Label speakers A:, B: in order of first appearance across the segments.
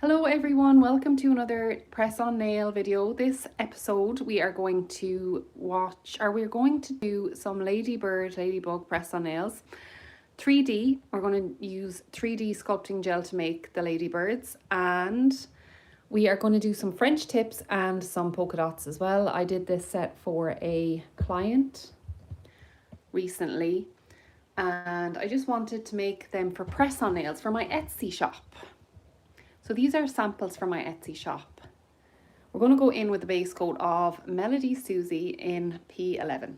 A: Hello everyone, welcome to another press on nail video. This episode we are going to do some ladybug press on nails. 3D, we're going to use 3D sculpting gel to make the ladybirds, and we are going to do some French tips and some polka dots as well. I did this set for a client recently and I just wanted to make them for press on nails for my Etsy shop. So these are samples from my Etsy shop. We're going to go in with the base coat of Melody Susie in P11.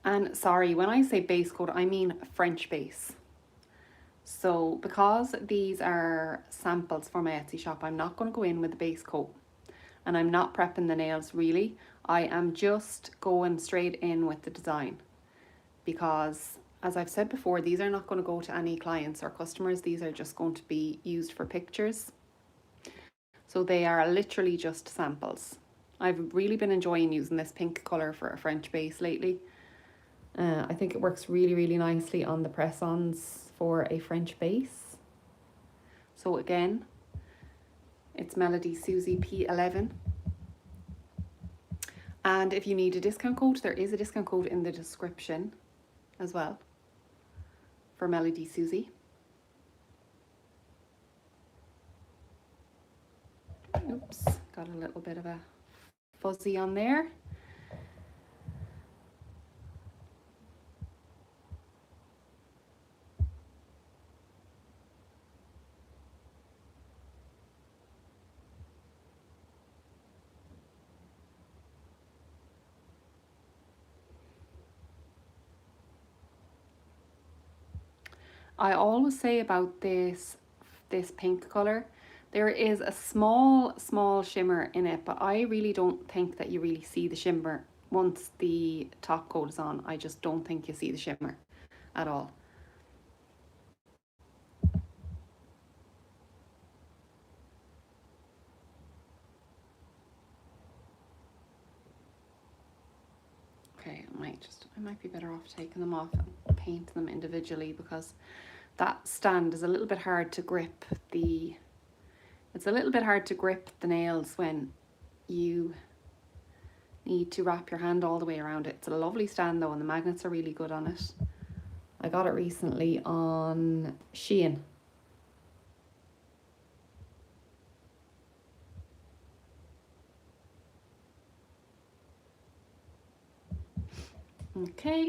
A: And sorry, when I say base coat, I mean French base. So because these are samples for my Etsy shop, I'm not going to go in with the base coat. And I'm not prepping the nails really. I am just going straight in with the design. Because as I've said before, these are not going to go to any clients or customers. These are just going to be used for pictures. So they are literally just samples. I've really been enjoying using this pink colour for a French base lately. I think it works really nicely on the press-ons for a French base. So again, it's Melody Susie P11. And if you need a discount code, there is a discount code in the description as well for Melody Susie. Oops, got a little bit of a fuzzy on there. I always say about this pink colour, there is a small shimmer in it, but I really don't think that you really see the shimmer once the top coat is on. I just don't think you see the shimmer at all. Okay, I might be better off taking them off and painting them individually, because that stand is a little bit hard to grip it's a little bit hard to grip the nails when you need to wrap your hand all the way around it. It's a lovely stand though, and the magnets are really good on it. I got it recently on Shein. Okay.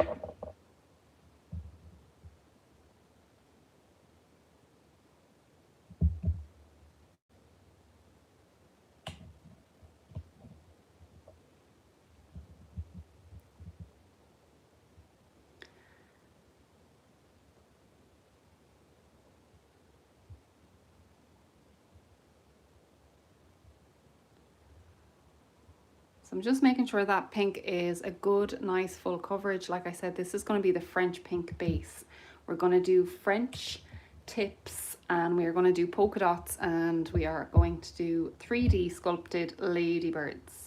A: So I'm just making sure that pink is a good, nice full coverage. Like I said, this is going to be the French pink base. We're going to do French tips, and we are going to do polka dots, and we are going to do 3D sculpted ladybirds.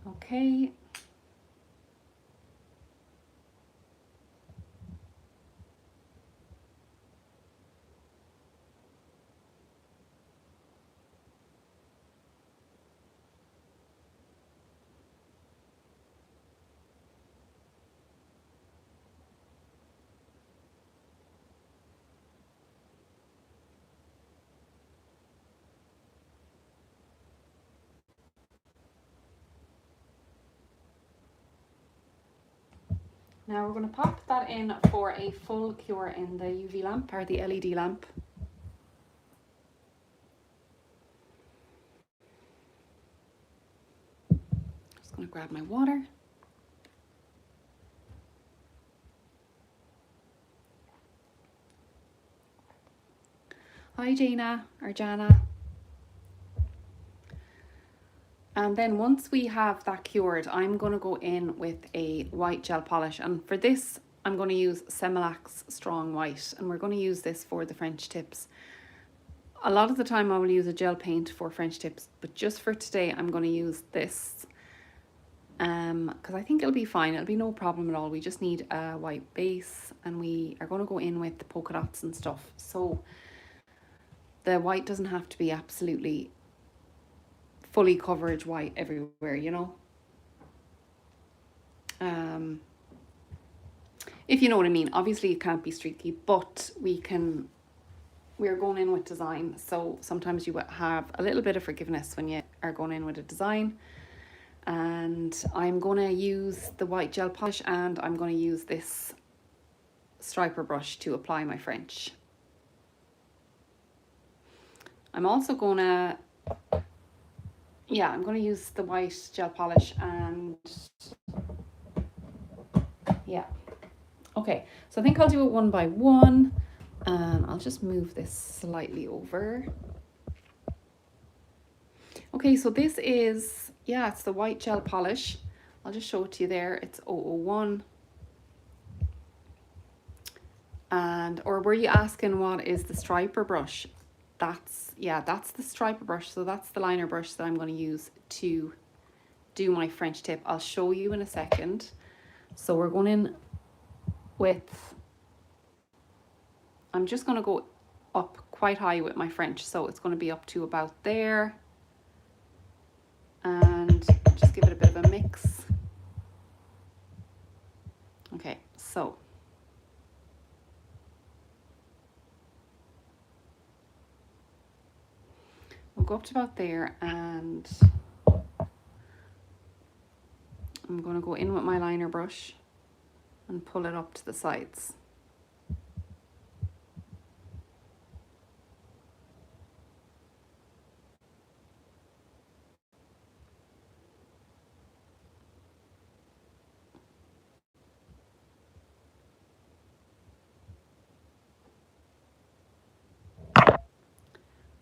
A: Okay. Now we're going to pop that in for a full cure in the UV lamp, or the LED lamp. Just going to grab my water. Hi Jana, or Jana. And then once we have that cured, I'm going to go in with a white gel polish. And for this, I'm going to use Semilac's Strong White. And we're going to use this for the French tips. A lot of the time I will use a gel paint for French tips, but just for today, I'm going to use this. Because I think it'll be fine. It'll be no problem at all. We just need a white base and we are going to go in with the polka dots and stuff. So the white doesn't have to be absolutely fully coverage white everywhere, you know. If you know what I mean. Obviously it can't be streaky, but we're going in with design. So sometimes you have a little bit of forgiveness when you are going in with a design. And I'm going to use the white gel polish and I'm going to use this striper brush to apply my French. I'm also going to, I'm going to use the white gel polish and yeah. Okay, so I think I'll do it one by one and I'll just move this slightly over. Okay, so this is, it's the white gel polish. I'll just show it to you there. It's 001. And, or were you asking what is the striper brush? That's the striper brush. So that's the liner brush that I'm going to use to do my French tip. I'll show you in a second. So we're going in with, I'm just going to go up quite high with my French. So it's going to be up to about there. And just give it a bit of a mix. Okay, so we'll go up to about there and I'm going to go in with my liner brush and pull it up to the sides.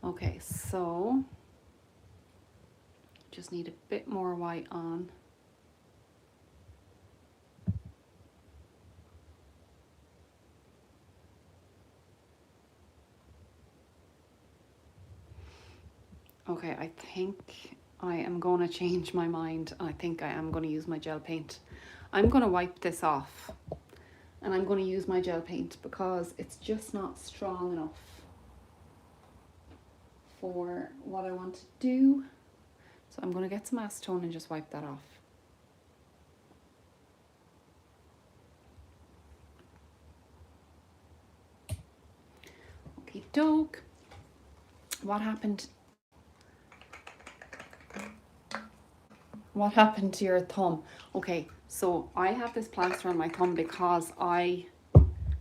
A: Okay, so just need a bit more white on. Okay, I think I am going to change my mind. I think I am going to use my gel paint. I'm going to wipe this off and I'm going to use my gel paint because it's just not strong enough for what I want to do. So I'm going to get some acetone and just wipe that off. Okay, doke. What happened? What happened to your thumb? Okay, so I have this plaster on my thumb because I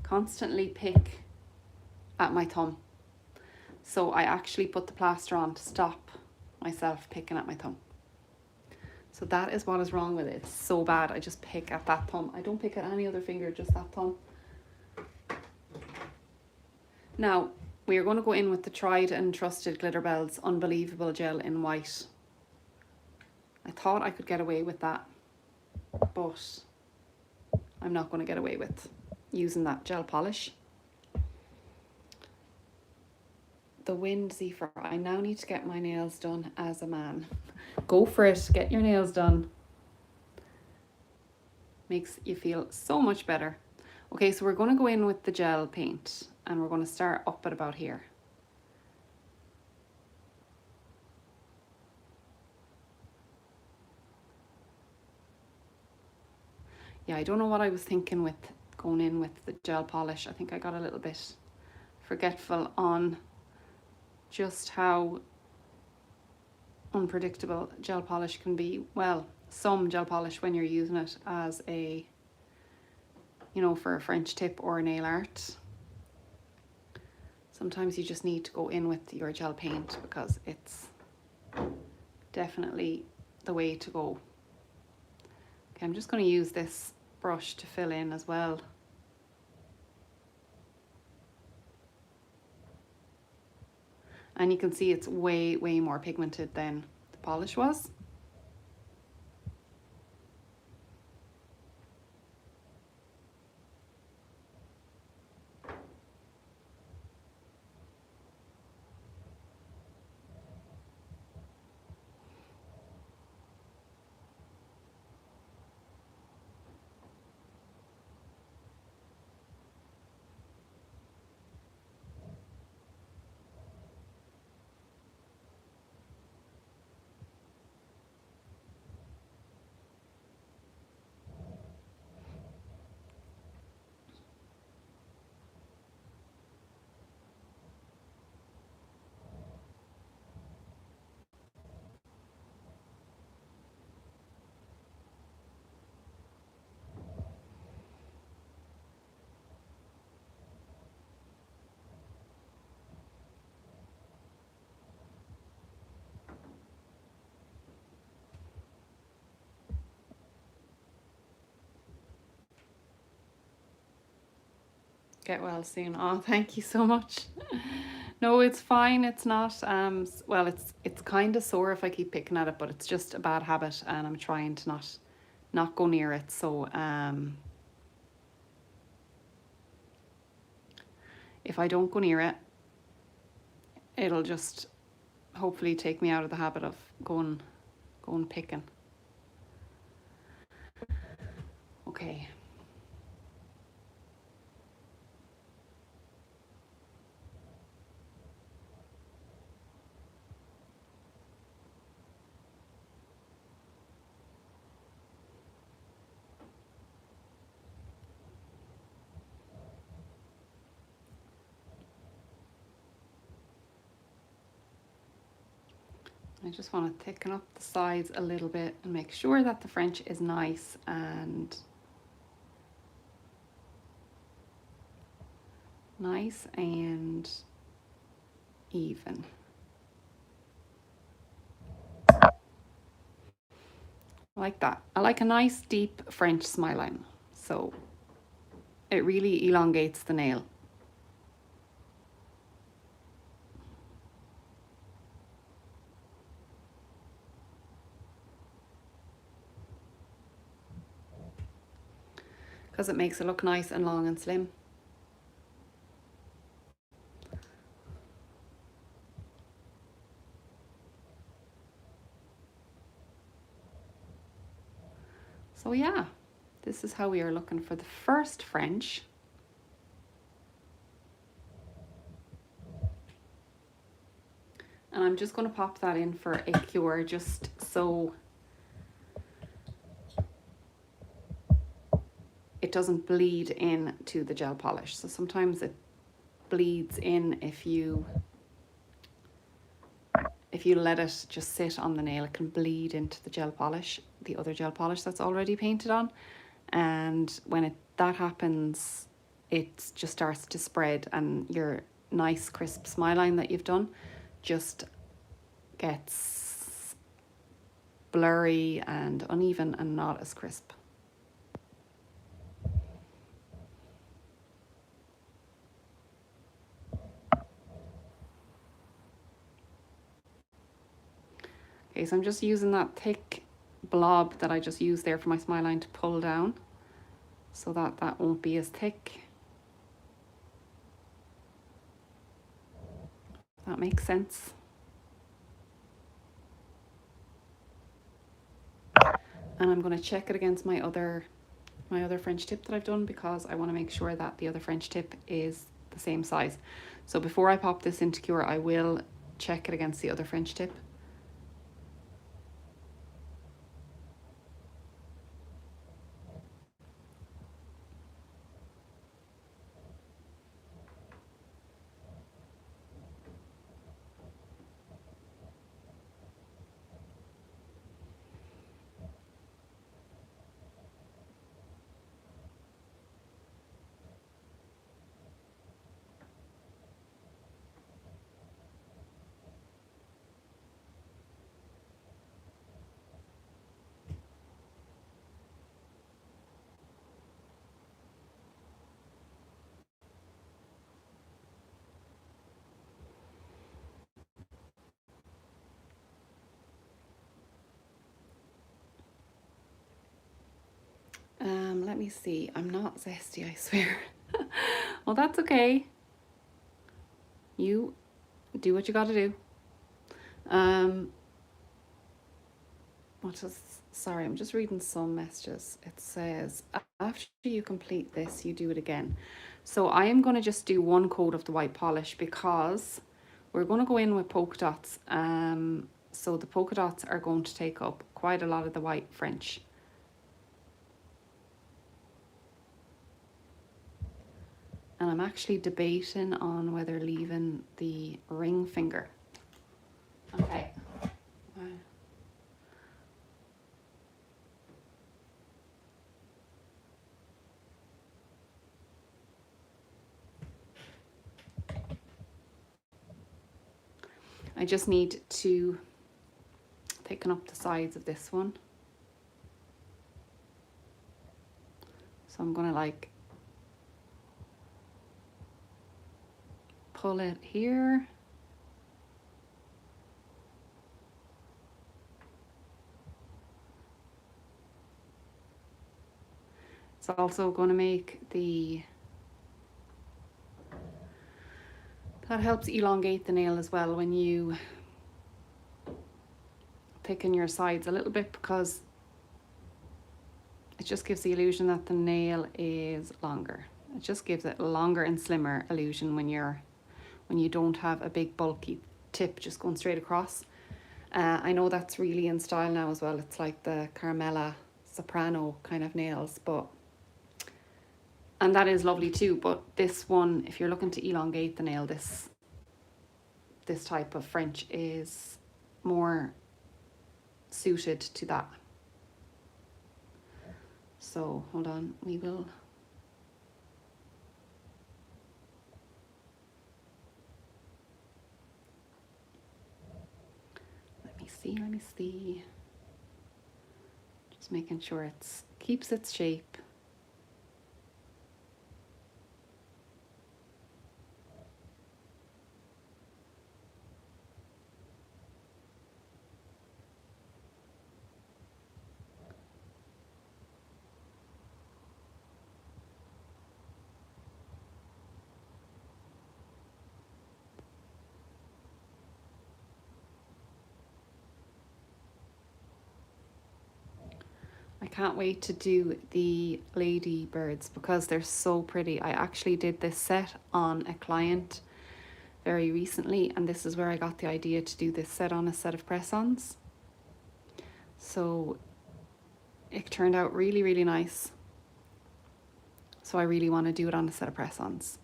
A: constantly pick at my thumb. So I actually put the plaster on to stop myself picking at my thumb. So that is what is wrong with it. It's so bad. I just pick at that thumb. I don't pick at any other finger, just that thumb. Now, we are going to go in with the tried and trusted Glitterbels Unbelievable Gel in white. I thought I could get away with that, but I'm not going to get away with using that gel polish. The wind, Zephyr. I now need to get my nails done as a man. Go for it. Get your nails done. Makes you feel so much better. Okay, so we're going to go in with the gel paint and we're going to start up at about here. Yeah, I don't know what I was thinking with going in with the gel polish. I think I got a little bit forgetful on just how unpredictable gel polish can be. Well, some gel polish when you're using it as a, you know, for a French tip or nail art. Sometimes you just need to go in with your gel paint because it's definitely the way to go. Okay, I'm just going to use this brush to fill in as well. And you can see it's way more pigmented than the polish was. Get well soon. Oh, thank you so much. No, it's fine. It's not. Well, it's kind of sore if I keep picking at it, but it's just a bad habit, and I'm trying to not go near it. So if I don't go near it, it'll just hopefully take me out of the habit of going picking. Okay. I just want to thicken up the sides a little bit and make sure that the French is nice and even. Like that. I like a nice deep French smile line. So it really elongates the nail. Because it makes it look nice and long and slim. So yeah, this is how we are looking for the first French. And I'm just going to pop that in for a cure just so it doesn't bleed into the gel polish. So sometimes it bleeds in if you let it just sit on the nail. It can bleed into the gel polish, the other gel polish that's already painted on. And when that happens, it just starts to spread, and your nice crisp smile line that you've done just gets blurry and uneven and not as crisp. Okay, so I'm just using that thick blob that I just used there for my smile line to pull down so that that won't be as thick. That makes sense. And I'm going to check it against my other French tip that I've done, because I want to make sure that the other French tip is the same size. So before I pop this into cure, I will check it against the other French tip. Let me see. I'm not zesty, I swear. Well, that's okay. You do what you got to do. Sorry, I'm just reading some messages. It says, after you complete this, you do it again. So I am going to just do one coat of the white polish because we're going to go in with polka dots. So the polka dots are going to take up quite a lot of the white French. And I'm actually debating on whether leaving the ring finger. Okay. I just need to thicken up the sides of this one. So I'm going to like pull it here. It's also going to make that helps elongate the nail as well when you thicken your sides a little bit, because it just gives the illusion that the nail is longer. It just gives it a longer and slimmer illusion when you don't have a big bulky tip just going straight across. I know that's really in style now as well. It's like the Carmella soprano kind of nails, and that is lovely too. But this one, if you're looking to elongate the nail, this type of French is more suited to that. So hold on, we will. Let me see. Just making sure it keeps its shape. I can't wait to do the ladybirds because they're so pretty. I actually did this set on a client very recently, and this is where I got the idea to do this set on a set of press-ons. So it turned out really, really nice. So I really want to do it on a set of press-ons.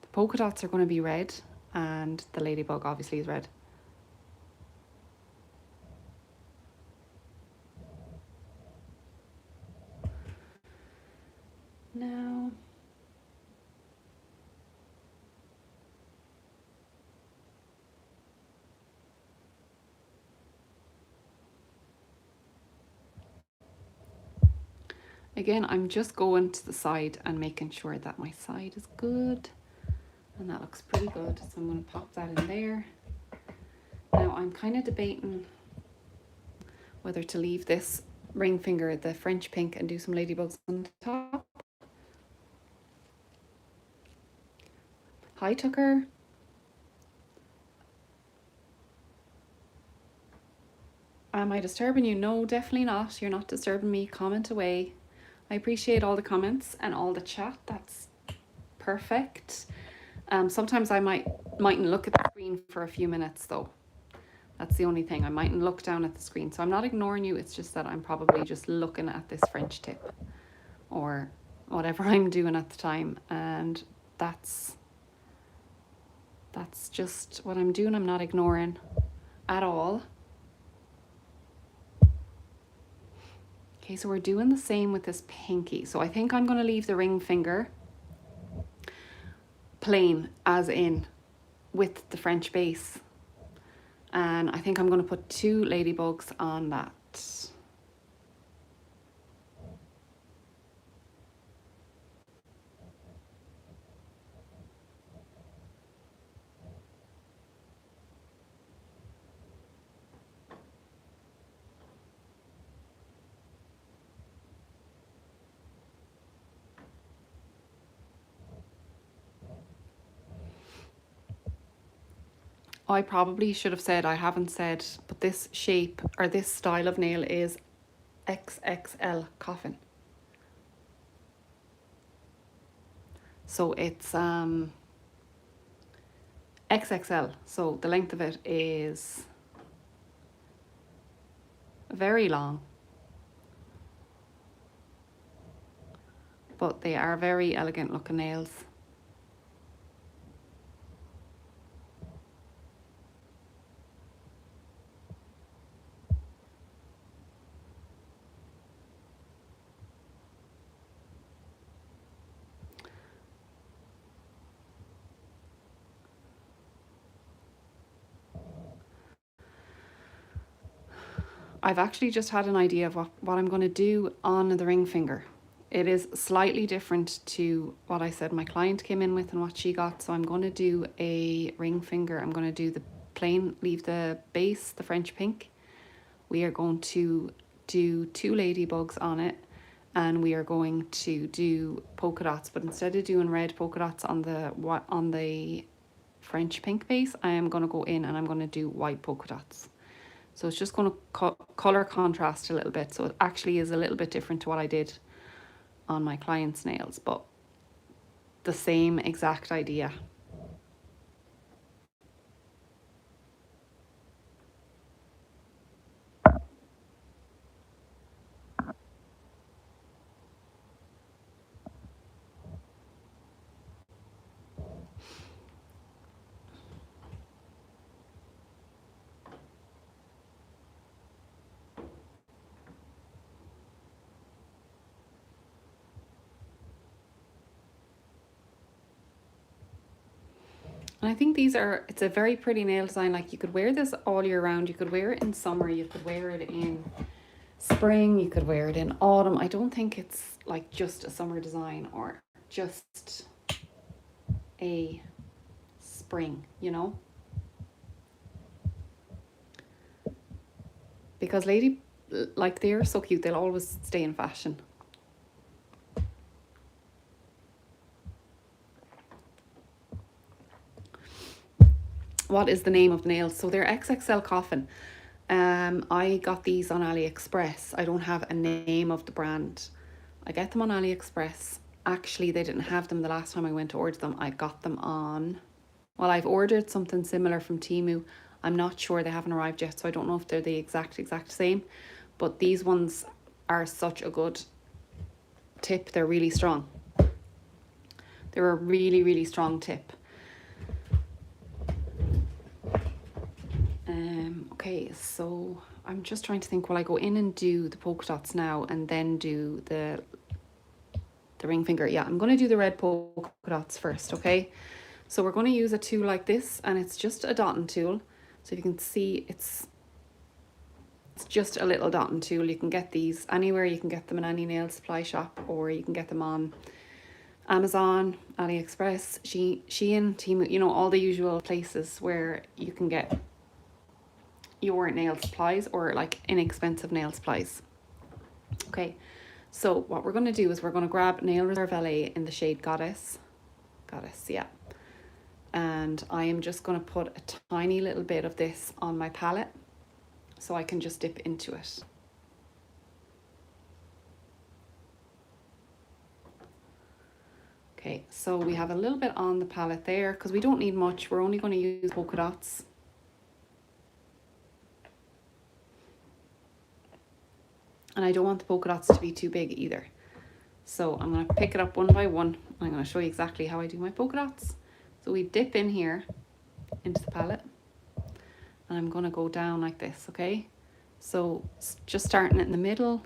A: The polka dots are going to be red, and the ladybug obviously is red. Now, again, I'm just going to the side and making sure that my side is good, and that looks pretty good. So I'm going to pop that in there. Now I'm kind of debating whether to leave this ring finger, the French pink, and do some ladybugs on top. Hi Tucker. Am I disturbing you? No, definitely not. You're not disturbing me. Comment away. I appreciate all the comments and all the chat. That's perfect. Sometimes I mightn't look at the screen for a few minutes though. That's the only thing. I mightn't look down at the screen. So I'm not ignoring you. It's just that I'm probably just looking at this French tip or whatever I'm doing at the time. And that's just what I'm doing. I'm not ignoring at all. Okay, so we're doing the same with this pinky. So I think I'm going to leave the ring finger plain, as in with the French base. And I think I'm going to put 2 ladybugs on that. I probably should have said, I haven't said, but this shape or this style of nail is XXL coffin. So it's XXL. So the length of it is very long, but they are very elegant looking nails. I've actually just had an idea of what I'm going to do on the ring finger. It is slightly different to what I said my client came in with and what she got. So I'm going to do a ring finger. I'm going to do the plain, leave the base, the French pink. We are going to do 2 ladybugs on it, and we are going to do polka dots. But instead of doing red polka dots on the French pink base, I am going to go in and I'm going to do white polka dots. So it's just going to color contrast a little bit. So it actually is a little bit different to what I did on my client's nails, but the same exact idea. And I think it's a very pretty nail design. Like, you could wear this all year round. You could wear it in summer. You could wear it in spring. You could wear it in autumn. I don't think it's like just a summer design or just a spring, you know? Because they're so cute. They'll always stay in fashion. What is the name of the nails? So they're XXL Coffin. I got these on AliExpress. I don't have a name of the brand. I get them on AliExpress. Actually, they didn't have them the last time I went to order them. I got them on... Well, I've ordered something similar from Temu. I'm not sure, they haven't arrived yet, so I don't know if they're the exact same. But these ones are such a good tip. They're really strong. They're a really, really strong tip. Okay, so I'm just trying to think, will I go in and do the polka dots now and then do the ring finger? Yeah, I'm going to do the red polka dots first, okay? So we're going to use a tool like this, and it's just a dotting tool. So if you can see, it's just a little dotting tool. You can get these anywhere. You can get them in any nail supply shop, or you can get them on Amazon, AliExpress, Shein, Temu, you know, all the usual places where you can get your nail supplies, or like inexpensive nail supplies. Okay, so what we're going to do is we're going to grab Nail Reserve LA in the shade Goddess, yeah. And I am just going to put a tiny little bit of this on my palette so I can just dip into it. Okay, so we have a little bit on the palette there because we don't need much. We're only going to use polka dots. And I don't want the polka dots to be too big either. So I'm going to pick it up one by one. I'm going to show you exactly how I do my polka dots. So we dip in here into the palette. And I'm going to go down like this, okay? So just starting in the middle.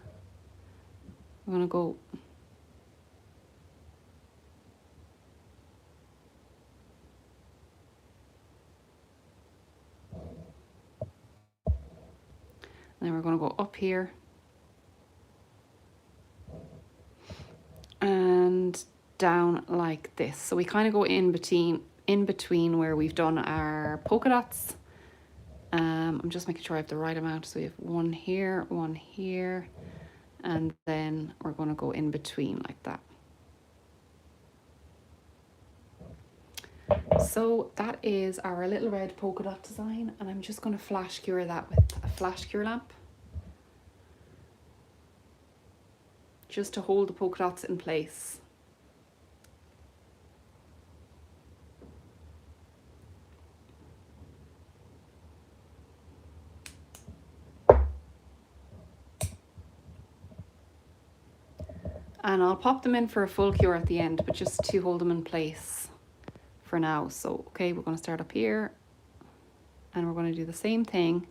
A: I'm going to go... And then we're going to go up here. And down like this. So we kind of go in between where we've done our polka dots. I'm just making sure I have the right amount. So we have one here, and then we're going to go in between like that. So that is our little red polka dot design, and I'm just going to flash cure that with a flash cure lamp, just to hold the polka dots in place. And I'll pop them in for a full cure at the end, but just to hold them in place for now. So, okay, we're going to start up here, and we're going to do the same thing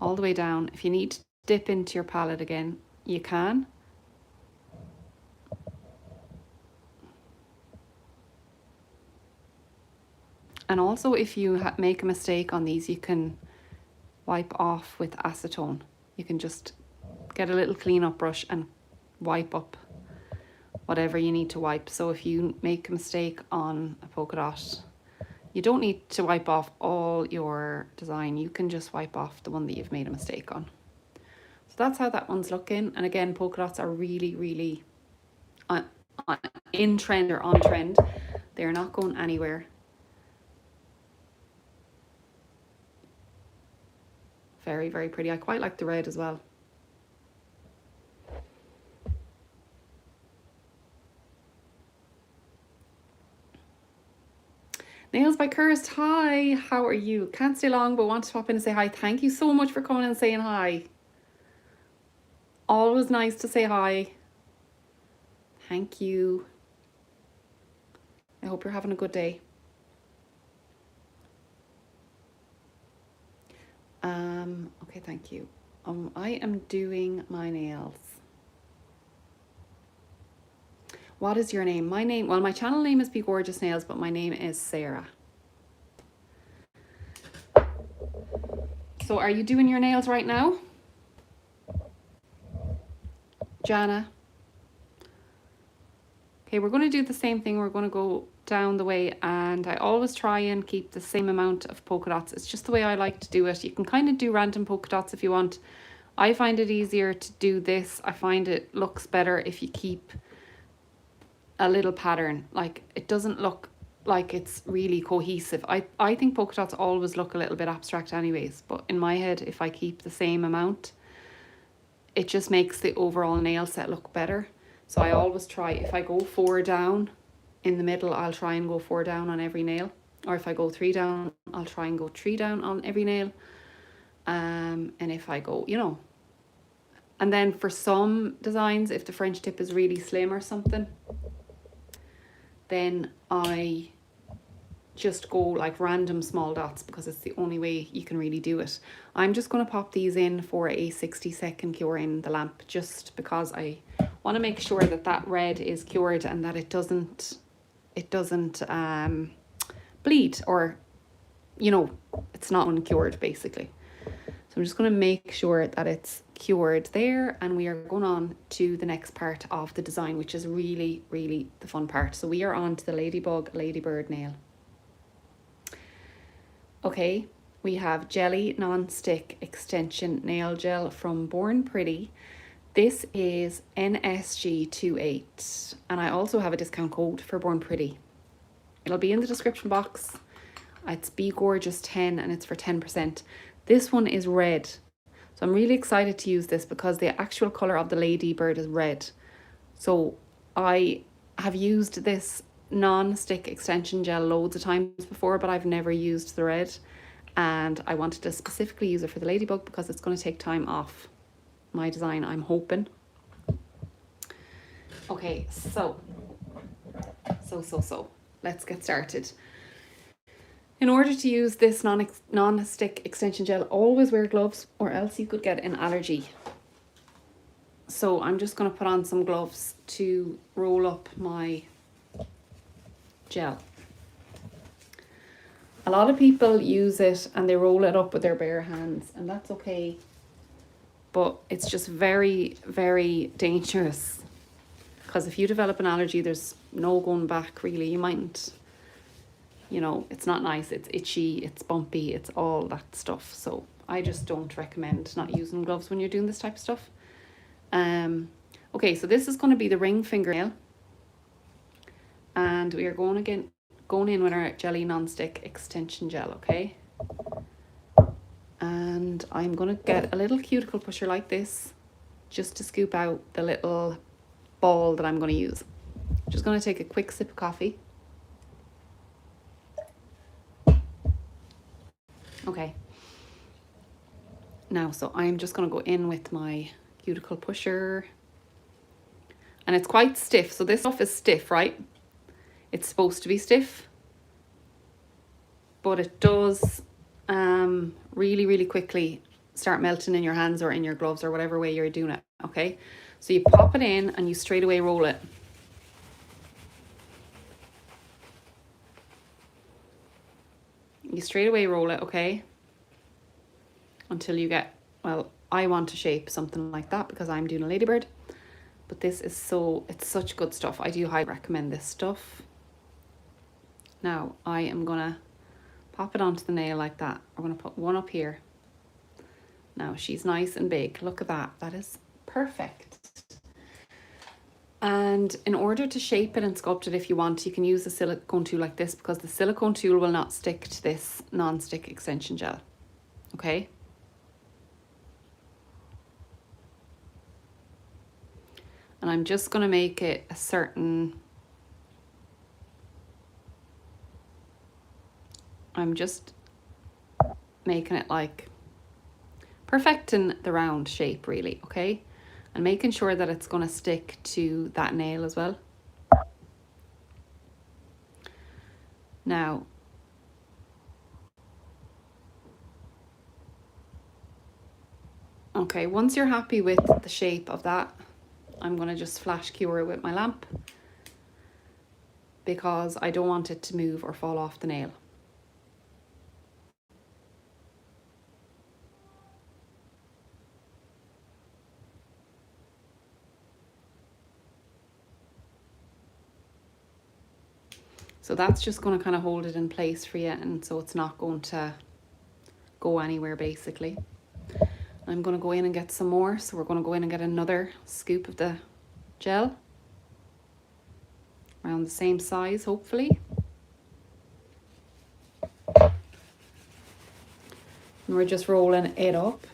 A: all the way down. If you need to dip into your palette again, you can. And also, if you make a mistake on these, you can wipe off with acetone. You can just get a little clean up brush and wipe up whatever you need to wipe. So if you make a mistake on a polka dot, you don't need to wipe off all your design. You can just wipe off the one that you've made a mistake on. So that's how that one's looking. And again, polka dots are really, really in trend or on trend. They're not going anywhere. Very, very pretty. I quite like the red as well. Nails by Kirst, hi, how are you? Can't stay long, but want to pop in and say hi. Thank you so much for coming and saying hi. Always nice to say hi. Thank you. I hope you're having a good day. Okay, thank you. I am doing my nails. What is your name? My name, well, my channel name is Be Gorgeous Nails, but my name is Sarah. So are you doing your nails right now? Jana? Okay, we're going to do the same thing. We're going to go down the way, and I always try and keep the same amount of polka dots. It's just the way I like to do it. You can kind of do random polka dots if you want. I find it easier to do this. I find it looks better if you keep a little pattern. Like, it doesn't look like it's really cohesive. I think polka dots always look a little bit abstract anyways, but in my head, if I keep the same amount, it just makes the overall nail set look better. So I always try, if I go 4 down in the middle, I'll try and go 4 down on every nail. Or if I go 3 down, I'll try and go 3 down on every nail. And if I go, you know. And then for some designs, if the French tip is really slim or something, then I just go like random small dots because it's the only way you can really do it. I'm just going to pop these in for a 60-second cure in the lamp, just because I want to make sure that that red is cured and that it doesn't bleed, or, you know, it's not uncured basically. So I'm just going to make sure that it's cured there, and we are going on to the next part of the design, which is really, really the fun part. So we are on to the Ladybug Ladybird nail. Okay, we have Jelly Non-Stick Extension Nail Gel from Born Pretty. This is NSG28, and I also have a discount code for Born Pretty. It'll be in the description box. It's Be Gorgeous 10 and it's for 10%. This one is red. So I'm really excited to use this because the actual colour of the ladybird is red. So I have used this non-stick extension gel loads of times before, but I've never used the red. And I wanted to specifically use it for the ladybug because it's going to take time off my design, I'm hoping. Okay, so let's get started. In order to use this non-stick extension gel, always wear gloves or else you could get an allergy. So I'm just going to put on some gloves to roll up my gel. A lot of people use it and they roll it up with their bare hands, and that's okay. But it's just very, very dangerous, because if you develop an allergy, there's no going back really. You mightn't, you know, it's not nice, it's itchy, it's bumpy, it's all that stuff. So I just don't recommend not using gloves when you're doing this type of stuff. Okay, so this is going to be the ring fingernail, and we are going in with our Jelly Non-Stick Extension Gel, okay? And I'm going to get a little cuticle pusher like this just to scoop out the little ball that I'm going to use. Just going to take a quick sip of coffee. Okay. Now, so I'm just going to go in with my cuticle pusher. And it's quite stiff. So this stuff is stiff, right? It's supposed to be stiff. But it does really, really quickly start melting in your hands or in your gloves or whatever way you're doing it, okay? So you pop it in and you straight away roll it. You straight away roll it, okay? Until you get, well, I want to shape something like that because I'm doing a ladybird. But this is it's such good stuff. I do highly recommend this stuff. Now I am gonna pop it onto the nail like that. We're gonna put one up here. Now she's nice and big. Look at that. That is perfect. And in order to shape it and sculpt it, if you want, you can use a silicone tool like this, because the silicone tool will not stick to this non-stick extension gel. Okay. And I'm just going to make it a certain, I'm just making it like perfecting the round shape really, okay? And making sure that it's going to stick to that nail as well. Now, okay, once you're happy with the shape of that, I'm going to just flash cure it with my lamp, because I don't want it to move or fall off the nail. So that's just going to kind of hold it in place for you, and so it's not going to go anywhere basically. I'm going to go in and get some more. So we're going to go in and get another scoop of the gel. Around the same size, hopefully. And we're just rolling it up.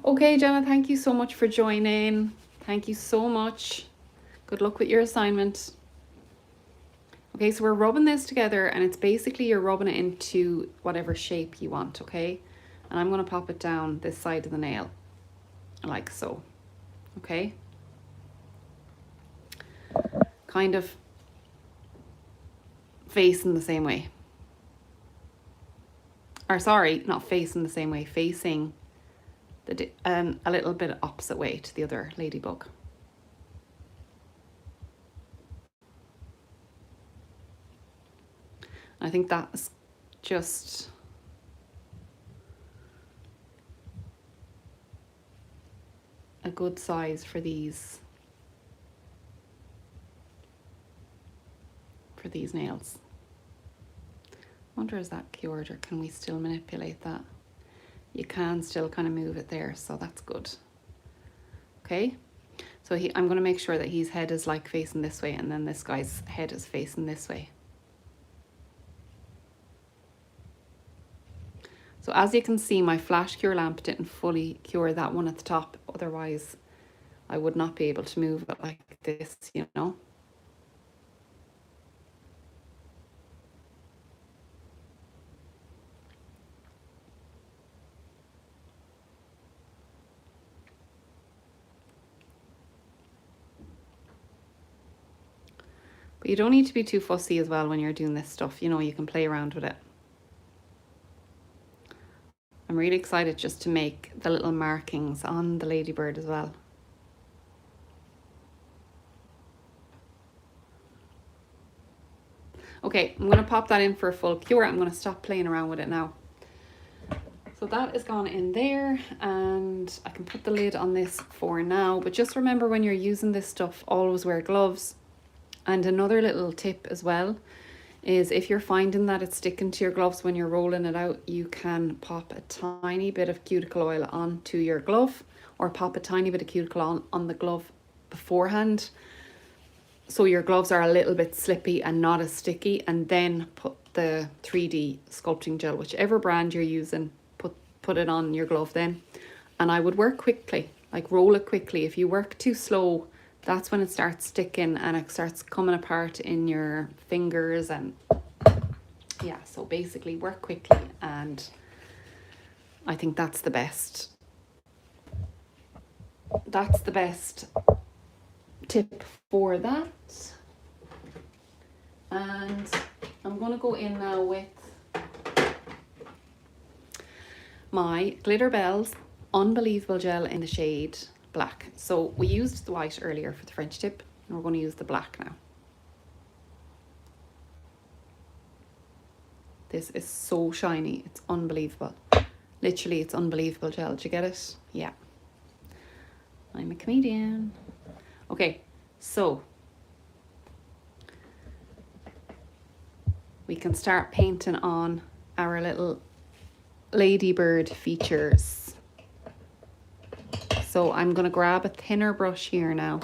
A: Okay, Jenna, thank you so much for joining. Thank you so much. Good luck with your assignment. Okay, so we're rubbing this together, and it's basically you're rubbing it into whatever shape you want, okay? And I'm going to pop it down this side of the nail, like so, okay? Kind of facing the same way. Or sorry, not facing the same way, facing a little bit opposite way to the other ladybug. I think that's just a good size for these nails. I wonder, is that cured, or can we still manipulate that? You can still kind of move it there, so that's good. Okay, so I'm going to make sure that his head is like facing this way, and then this guy's head is facing this way. So as you can see, my flash cure lamp didn't fully cure that one at the top, otherwise I would not be able to move it like this, you know. But you don't need to be too fussy as well when you're doing this stuff, you know, you can play around with it. I'm really excited just to make the little markings on the ladybird as well. Okay, I'm going to pop that in for a full cure. I'm going to stop playing around with it now. So that is gone in there, and I can put the lid on this for now. But just remember, when you're using this stuff, always wear gloves. And another little tip as well is, if you're finding that it's sticking to your gloves when you're rolling it out, you can pop a tiny bit of cuticle oil onto your glove, or pop a tiny bit of cuticle on the glove beforehand, so your gloves are a little bit slippy and not as sticky, and then put the 3D sculpting gel, whichever brand you're using, put it on your glove then. And I would work quickly, like roll it quickly. If you work too slow, that's when it starts sticking and it starts coming apart in your fingers. And yeah, so basically work quickly, and I think that's the best. That's the best tip for that. And I'm going to go in now with my Glitter Bells Unbelievable Gel in the shade black. So we used the white earlier for the French tip, and we're going to use the black now. This is so shiny. It's unbelievable. Literally, it's unbelievable gel. Did you get it? Yeah. I'm a comedian. Okay, so we can start painting on our little ladybird features. So I'm going to grab a thinner brush here now,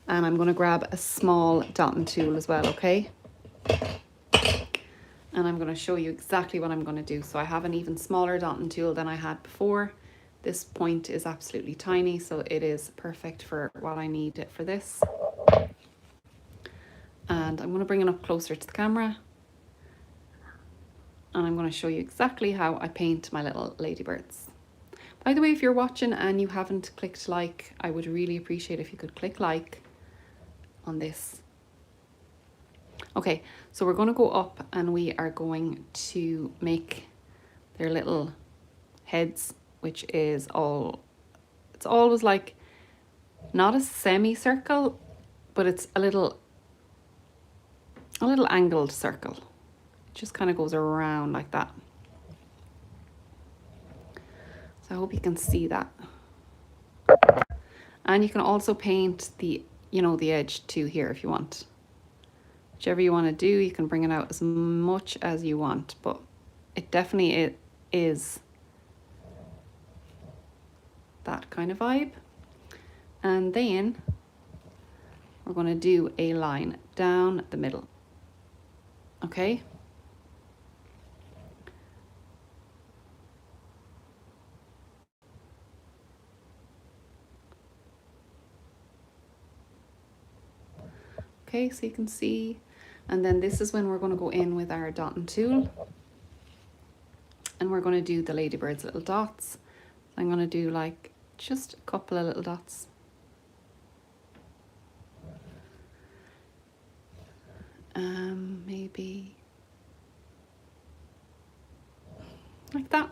A: and I'm going to grab a small dotting tool as well, okay? And I'm going to show you exactly what I'm going to do. So I have an even smaller dotting tool than I had before. This point is absolutely tiny, so it is perfect for what I need it for this. And I'm going to bring it up closer to the camera. And I'm going to show you exactly how I paint my little ladybirds. By the way, if you're watching and you haven't clicked like, I would really appreciate if you could click like on this. Okay, so we're going to go up and we are going to make their little heads, which is it's always like not a semicircle, but it's a little angled circle. It just kind of goes around like that. So I hope you can see that. And you can also paint the, the edge too here if you want. Whichever you want to do, you can bring it out as much as you want, but it definitely is that kind of vibe. And then we're going to do a line down the middle. Okay? Okay, so you can see. And then this is when we're going to go in with our dotting tool. And we're going to do the ladybird's little dots. I'm going to do like just a couple of little dots. Maybe like that.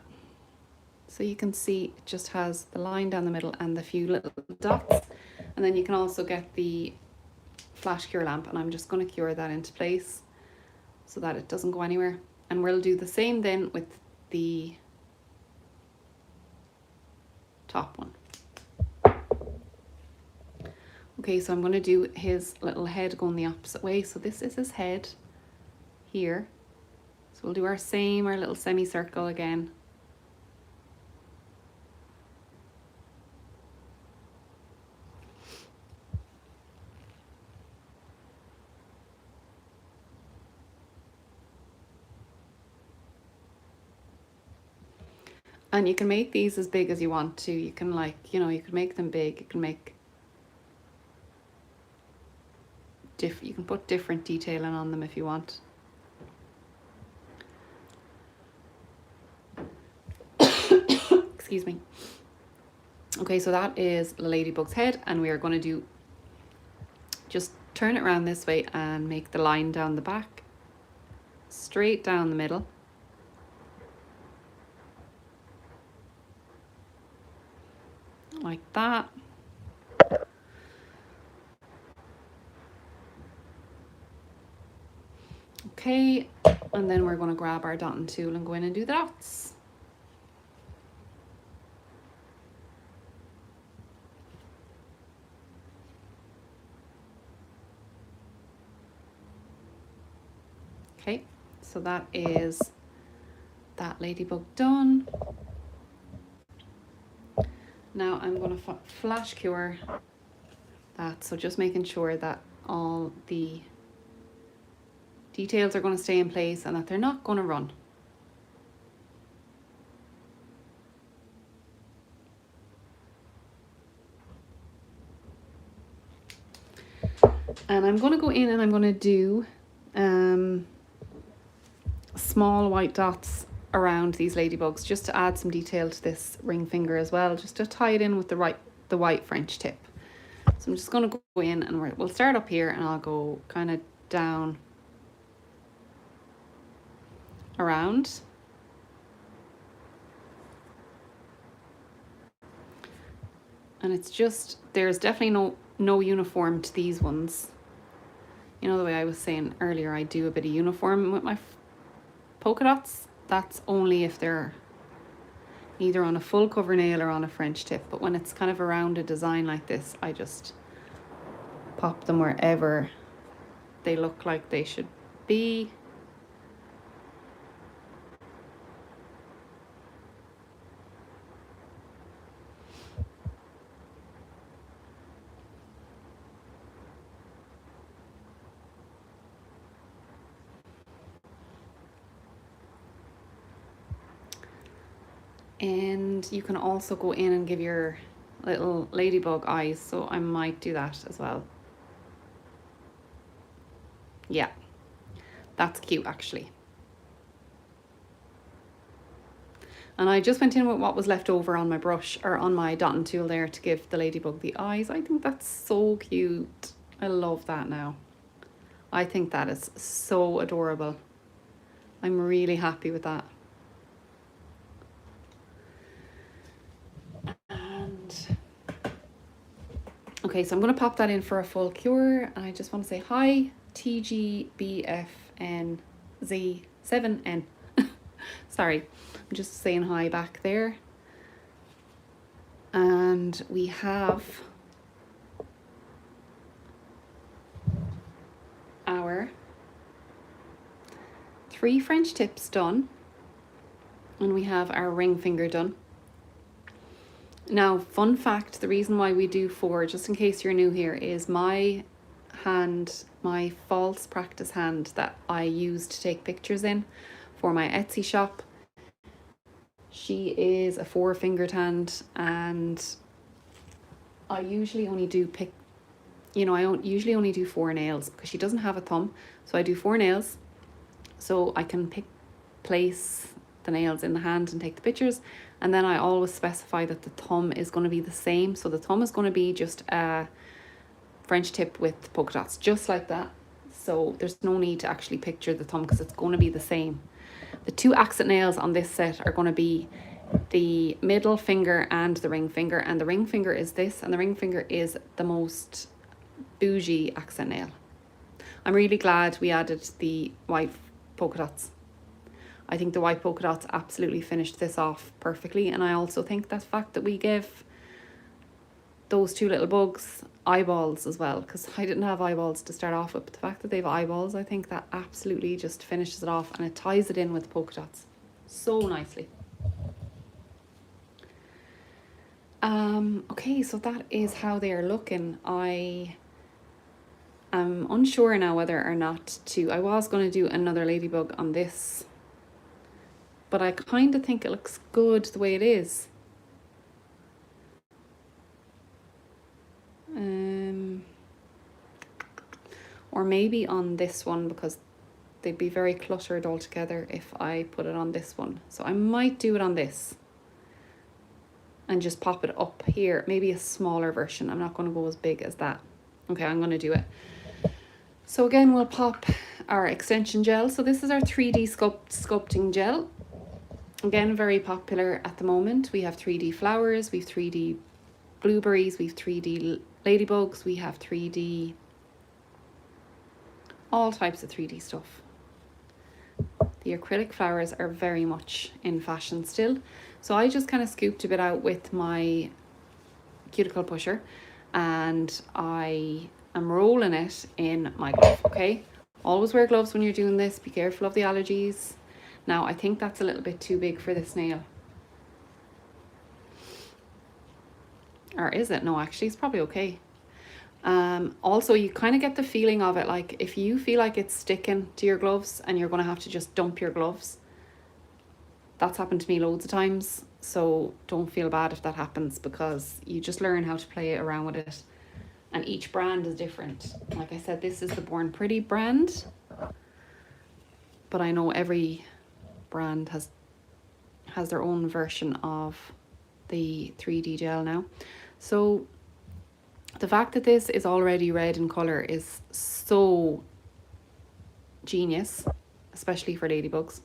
A: So you can see it just has the line down the middle and the few little dots. And then you can also get the flash cure lamp, and I'm just going to cure that into place so that it doesn't go anywhere. And we'll do the same then with the top one. Okay, so I'm going to do his little head going the opposite way. So this is his head here. So we'll do our little semicircle again. And you can make these as big as you want to. You can you can make them big. You can make you can put different detailing on them if you want. Excuse me. Okay, so that is the ladybug's head, and we are going to just turn it around this way and make the line down the back, straight down the middle. Like that. Okay, and then we're going to grab our dotting tool and go in and do the dots. Okay, so that is that ladybug done. Now I'm going to flash cure that, so just making sure that all the details are going to stay in place and that they're not going to run. And I'm going to go in and I'm going to do small white dots around these ladybugs just to add some detail to this ring finger as well, just to tie it in with the white French tip. So I'm just going to go in and we'll start up here, and I'll go kind of down around. And it's just, there's definitely no uniform to these ones. You know, the way I was saying earlier, I do a bit of uniform with my polka dots, that's only if they're either on a full cover nail or on a French tip. But when it's kind of a rounded design like this, I just pop them wherever they look like they should be. And you can also go in and give your little ladybug eyes, so I might do that as well. Yeah, that's cute actually. And I just went in with what was left over on my brush, or on my dotting tool there, to give the ladybug the eyes. I think that's so cute. I love that now. I think that is so adorable. I'm really happy with that. And okay, so I'm going to pop that in for a full cure. And I just want to say hi, TGBFNZ7N. Sorry, I'm just saying hi back there. And we have our 3 French tips done, and we have our ring finger done. Now, fun fact, the reason why we do 4, just in case you're new here, is my hand, my false practice hand that I use to take pictures in for my Etsy shop. She is a 4-fingered hand, and I usually only do I usually only do 4 nails because she doesn't have a thumb. So I do 4 nails so I can place the nails in the hand and take the pictures. And then I always specify that the thumb is going to be the same. So the thumb is going to be just a French tip with polka dots, just like that. So there's no need to actually picture the thumb because it's going to be the same. The 2 accent nails on this set are going to be the middle finger and the ring finger. And the ring finger is this, and the ring finger is the most bougie accent nail. I'm really glad we added the white polka dots. I think the white polka dots absolutely finished this off perfectly. And I also think that fact that we give those 2 little bugs eyeballs as well, because I didn't have eyeballs to start off with, but the fact that they have eyeballs, I think that absolutely just finishes it off, and it ties it in with polka dots so nicely. Okay, so that is how they are looking. I am unsure now whether or not to, I was going to do another ladybug on this, but I kind of think it looks good the way it is. Or maybe on this one, because they'd be very cluttered all together if I put it on this one. So I might do it on this and just pop it up here, maybe a smaller version. I'm not going to go as big as that. Okay, I'm going to do it. So again, we'll pop our extension gel. So this is our 3D sculpting gel. Again, very popular at the moment. We have 3D flowers, we have 3D blueberries, we have 3D ladybugs, we have 3D, all types of 3D stuff. The acrylic flowers are very much in fashion still. So I just kind of scooped a bit out with my cuticle pusher, and I am rolling it in my glove, okay? Always wear gloves when you're doing this. Be careful of the allergies. Now, I think that's a little bit too big for this nail. Or is it? No, actually, it's probably okay. Also, you kind of get the feeling of it, like if you feel like it's sticking to your gloves and you're going to have to just dump your gloves. That's happened to me loads of times, so don't feel bad if that happens, because you just learn how to play around with it. And each brand is different. Like I said, this is the Born Pretty brand, but I know every brand has their own version of the 3D gel now. So the fact that this is already red in colour is so genius, especially for ladybugs.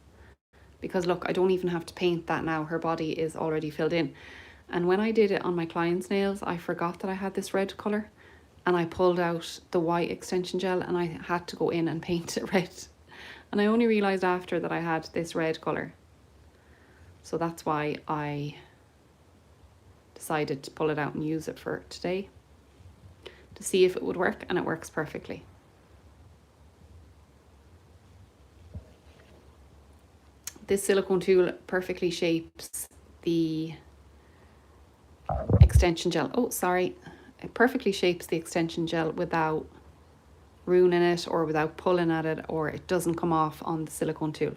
A: Because look, I don't even have to paint that now. Her body is already filled in. And when I did it on my client's nails, I forgot that I had this red colour. And I pulled out the white extension gel and I had to go in and paint it red. And I only realised after that I had this red colour. So that's why I decided to pull it out and use it for today to see if it would work, and it works perfectly. This silicone tool perfectly shapes the extension gel. Oh, sorry. It perfectly shapes the extension gel without ruining it or without pulling at it, or it doesn't come off on the silicone tool.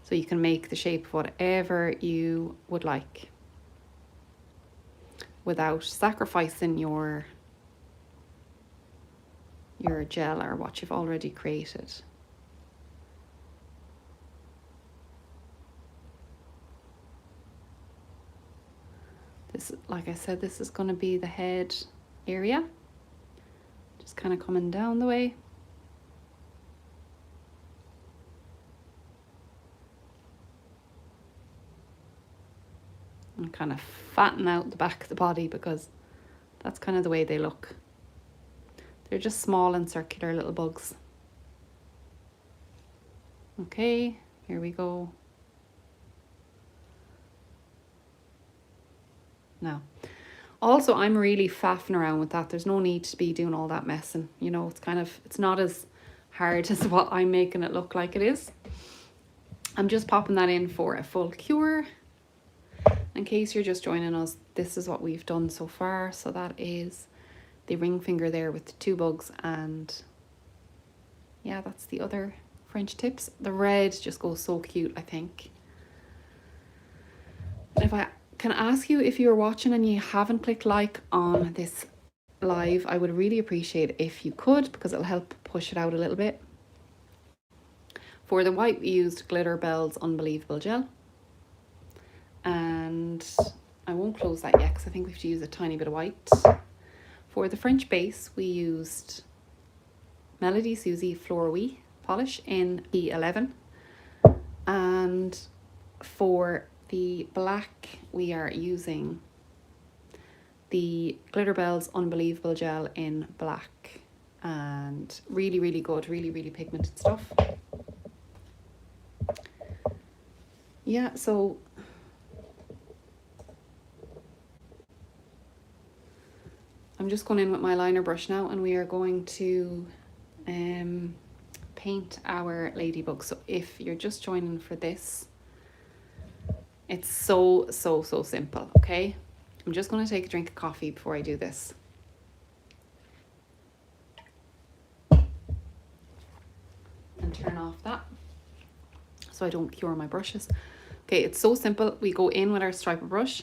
A: So you can make the shape of whatever you would like without sacrificing your gel or what you've already created. This, like I said, this is going to be the head area. Just kind of coming down the way. And kind of fatten out the back of the body because that's kind of the way they look. They're just small and circular little bugs. Okay, here we go. Now, also I'm really faffing around with that. There's no need to be doing all that messing. You know, it's not as hard as what I'm making it look like it is. I'm just popping that in for a full cure. In case you're just joining us, this is what we've done so far. So that is the ring finger there with the 2 bugs, and yeah, that's the other French tips. The red just goes so cute, I think. If I can ask you, if you're watching and you haven't clicked like on this live, I would really appreciate if you could, because it'll help push it out a little bit. For the white, we used Glitter Bell's Unbelievable Gel. And I won't close that yet because I think we have to use a tiny bit of white. For the French base, we used Melody Susie Floor-Wee polish in P11. And for the black, we are using the Glitter Bell's Unbelievable Gel in black. And really, really good, really, really pigmented stuff. Yeah, so I'm just going in with my liner brush now, and we are going to paint our ladybug. So if you're just joining for this, it's so simple, okay? I'm just going to take a drink of coffee before I do this. And turn off that so I don't cure my brushes. Okay, it's so simple. We go in with our striper brush.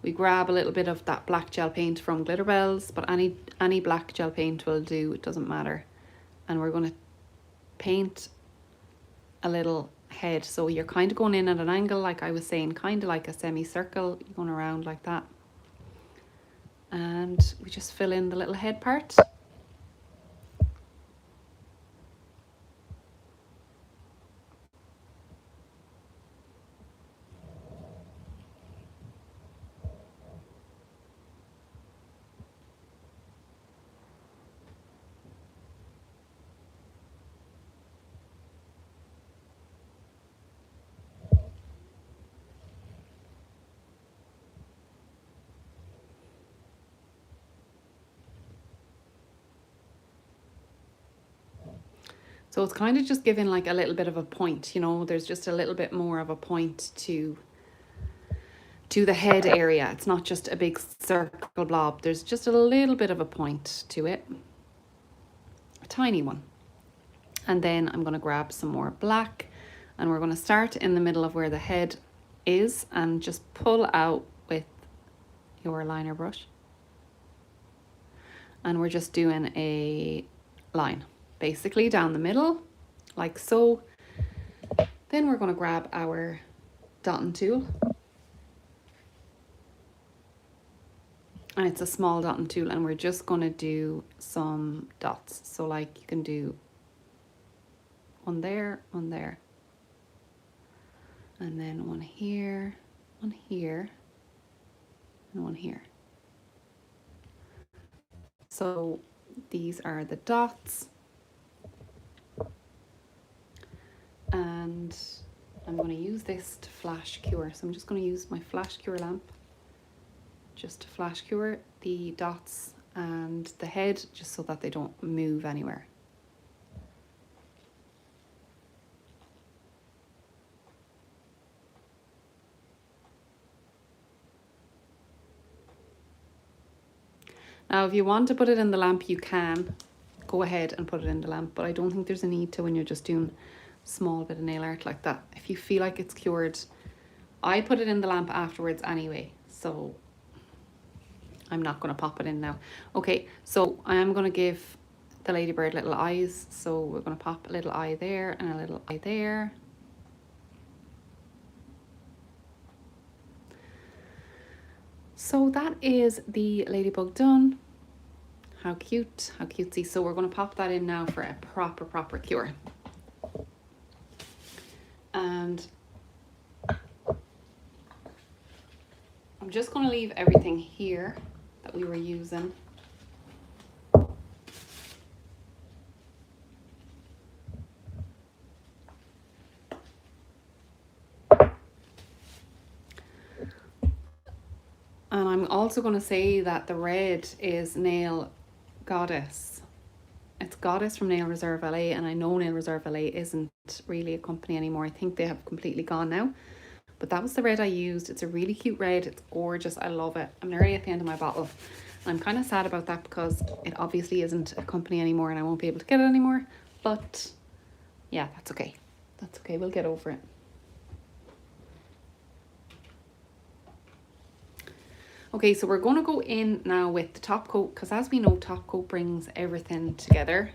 A: We grab a little bit of that black gel paint from Glitter Bells, but any black gel paint will do, it doesn't matter. And we're going to paint a little head. So you're kind of going in at an angle, like I was saying, kind of like a semicircle. You're going around like that. And we just fill in the little head part. So it's kind of just giving like a little bit of a point, you know, there's just a little bit more of a point to the head area. It's not just a big circle blob. There's just a little bit of a point to it, a tiny one. And then I'm going to grab some more black, and we're going to start in the middle of where the head is and just pull out with your liner brush. And we're just doing a line basically down the middle like so. Then we're going to grab our dotting tool, and it's a small dotting tool, and we're just going to do some dots. So like you can do one there, and then one here, and one here. So these are the dots. going to use this to flash cure. So I'm just going to use my flash cure lamp just to flash cure the dots and the head, just so that they don't move anywhere. Now, if you want to put it in the lamp, you can go ahead and put it in the lamp, but I don't think there's a need to when you're just doing a small bit of nail art like that. If you feel like it's cured, I put it in the lamp afterwards anyway, so I'm not going to pop it in now. Okay, so I am going to give the ladybird little eyes. So we're going to pop a little eye there and a little eye there. So that is the ladybug done. How cute, how cutesy. So we're going to pop that in now for a proper cure. And I'm just going to leave everything here that we were using. And I'm also going to say that the red is Nail Goddess. It's Goddess from Nail Reserve LA, and I know Nail Reserve LA isn't really a company anymore. I think they have completely gone now. But that was the red I used. It's a really cute red. It's gorgeous. I love it. I'm nearly at the end of my bottle. I'm kind of sad about that because it obviously isn't a company anymore and I won't be able to get it anymore. But yeah, that's okay. That's okay. We'll get over it. Okay, so we're going to go in now with the top coat, because as we know, top coat brings everything together.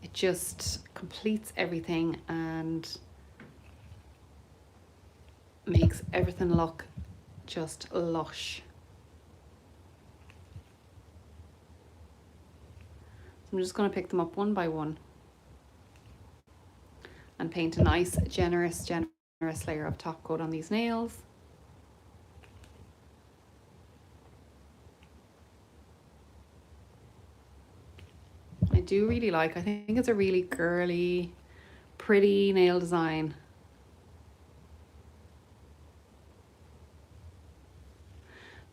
A: It just completes everything and makes everything look just lush. So I'm just going to pick them up one by one and paint a nice, generous layer of top coat on these nails. I do really like, I think it's a really girly, pretty nail design.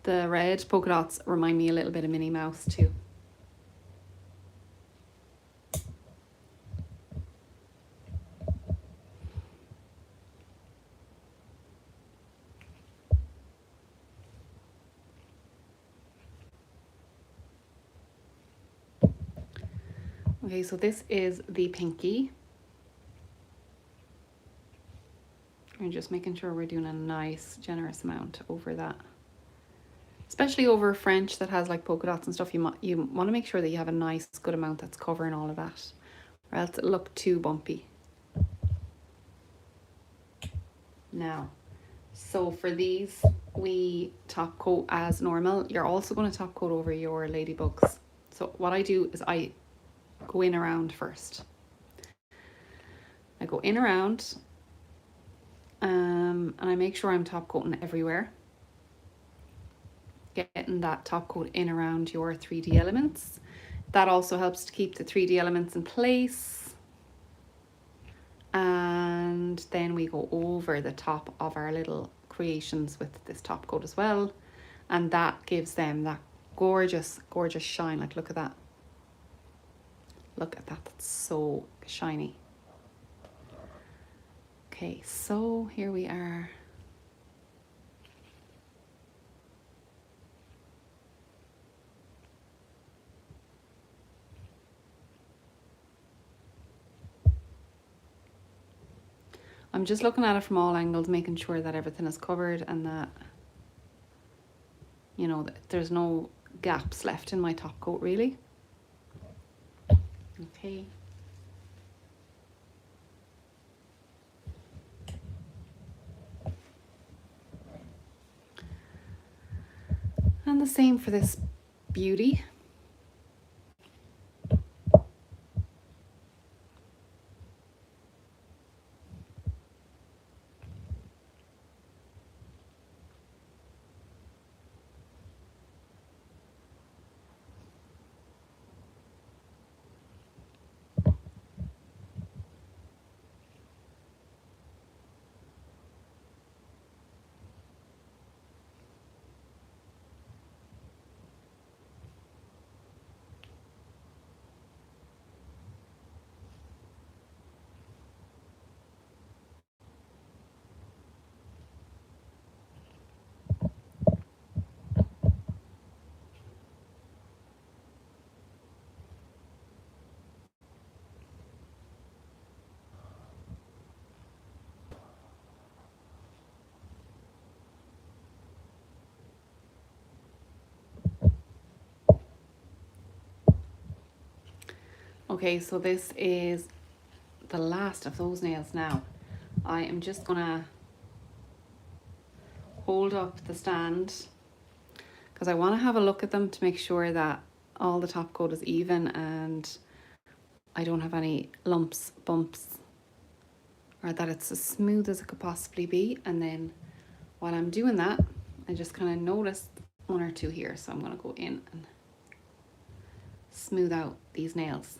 A: The red polka dots remind me a little bit of Minnie Mouse too. Okay, so this is the pinky. I'm just making sure we're doing a nice, generous amount over that. Especially over French that has like polka dots and stuff, you want to make sure that you have a nice, good amount that's covering all of that, or else it'll look too bumpy. Now, so for these, we top coat as normal. You're also going to top coat over your ladybugs. So what I do is I go in around first. I go in around, and I make sure I'm top coating everywhere. Getting that top coat in around your 3D elements. That also helps to keep the 3D elements in place. And then we go over the top of our little creations with this top coat as well. And that gives them that gorgeous, gorgeous shine. Like, look at that. Look at that, that's so shiny. Okay, so here we are. I'm just looking at it from all angles, making sure that everything is covered and that, you know, that there's no gaps left in my top coat really. Okay. And the same for this beauty. Okay, so this is the last of those nails now. I am just gonna hold up the stand because I want to have a look at them to make sure that all the top coat is even and I don't have any lumps, bumps, or that it's as smooth as it could possibly be. And then while I'm doing that, I just kind of noticed one or two here. So I'm going to go in and smooth out these nails.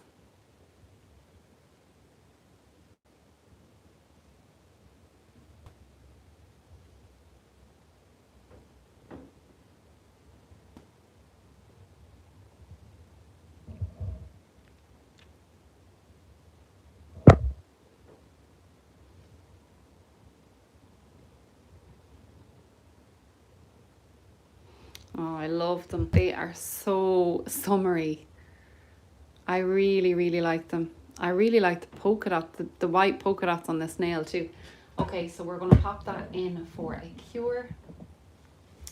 A: Oh, I love them. They are so summery. I really, really like them. I really like the polka dot, the white polka dots on this nail too. Okay, so we're going to pop that in for a cure.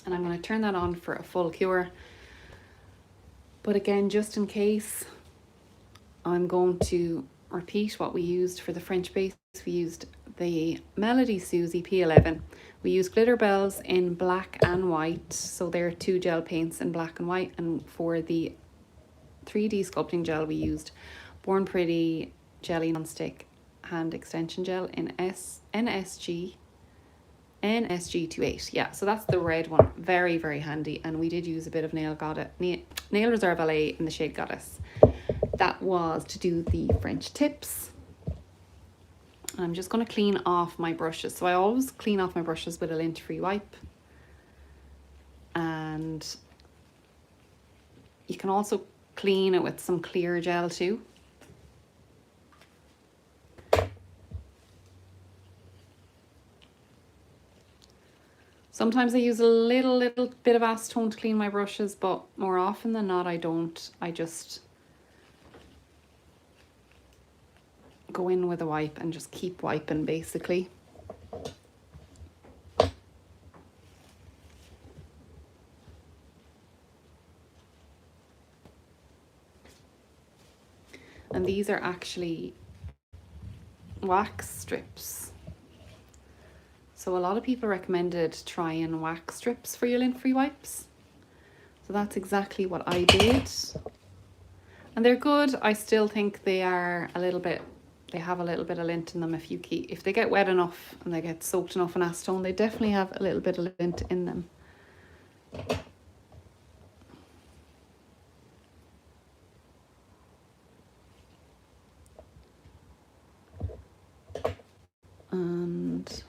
A: And I'm going to turn that on for a full cure. But again, just in case, I'm going to repeat what we used for the French base. We used the Melody Susie P11. We used glitter bells in black and white. So there are 2 gel paints in black and white. And for the 3D sculpting gel, we used Born Pretty Jelly Nonstick Hand Extension Gel in NSG28. Yeah, so that's the red one. Very, very handy. And we did use a bit of Nail Reserve LA in the shade Goddess. That was to do the French tips. I'm just going to clean off my brushes. So I always clean off my brushes with a lint-free wipe. And you can also clean it with some clear gel too. Sometimes I use a little bit of acetone to clean my brushes, but more often than not I don't. I just go in with a wipe and just keep wiping basically. And these are actually wax strips. So a lot of people recommended trying wax strips for your lint-free wipes. So that's exactly what I did. And they're good. I still think they are a little bit, they have a little bit of lint in them. If they get wet enough and they get soaked enough in acetone, they definitely have a little bit of lint in them. And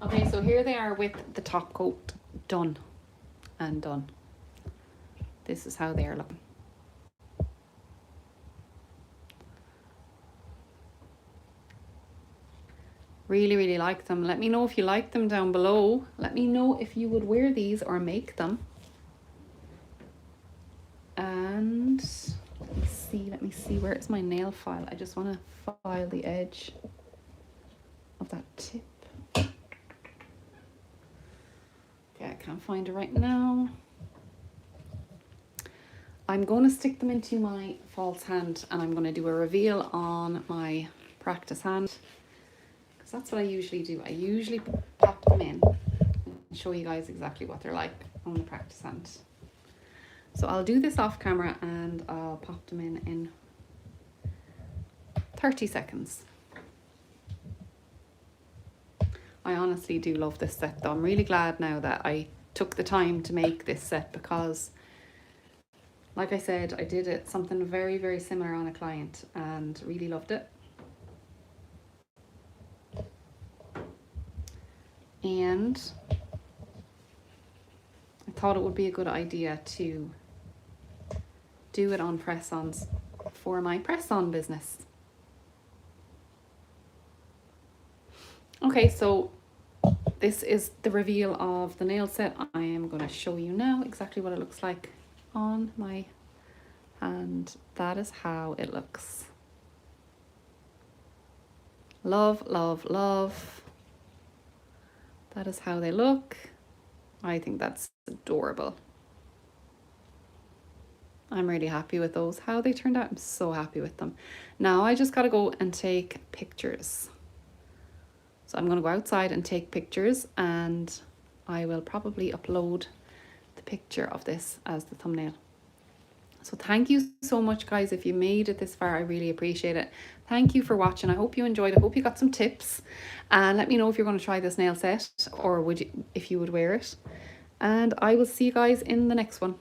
A: okay, so here they are with the top coat done and done. This is how they are looking. Really, really like them. Let me know if you like them down below. Let me know if you would wear these or make them. And let me see, where is my nail file? I just want to file the edge of that tip. Okay, I can't find it right now. I'm going to stick them into my false hand and I'm going to do a reveal on my practice hand. Because that's what I usually do. I usually pop them in and show you guys exactly what they're like on the practice hand. So I'll do this off camera and I'll pop them in 30 seconds. I honestly do love this set though. I'm really glad now that I took the time to make this set because, like I said, I did it something very, very similar on a client and really loved it. And I thought it would be a good idea to do it on press-ons for my press-on business. Okay, so this is the reveal of the nail set. I am going to show you now exactly what it looks like on my hand. That is how it looks. Love, love, love. That is how they look. I think that's adorable. I'm really happy with those. How they turned out, I'm so happy with them. Now I just gotta go and take pictures. So I'm gonna go outside and take pictures, and I will probably upload the picture of this as the thumbnail. So thank you so much, guys. If you made it this far, I really appreciate it. Thank you for watching. I hope you enjoyed. I hope you got some tips, and let me know if you're going to try this nail set, or if you would wear it. And I will see you guys in the next one.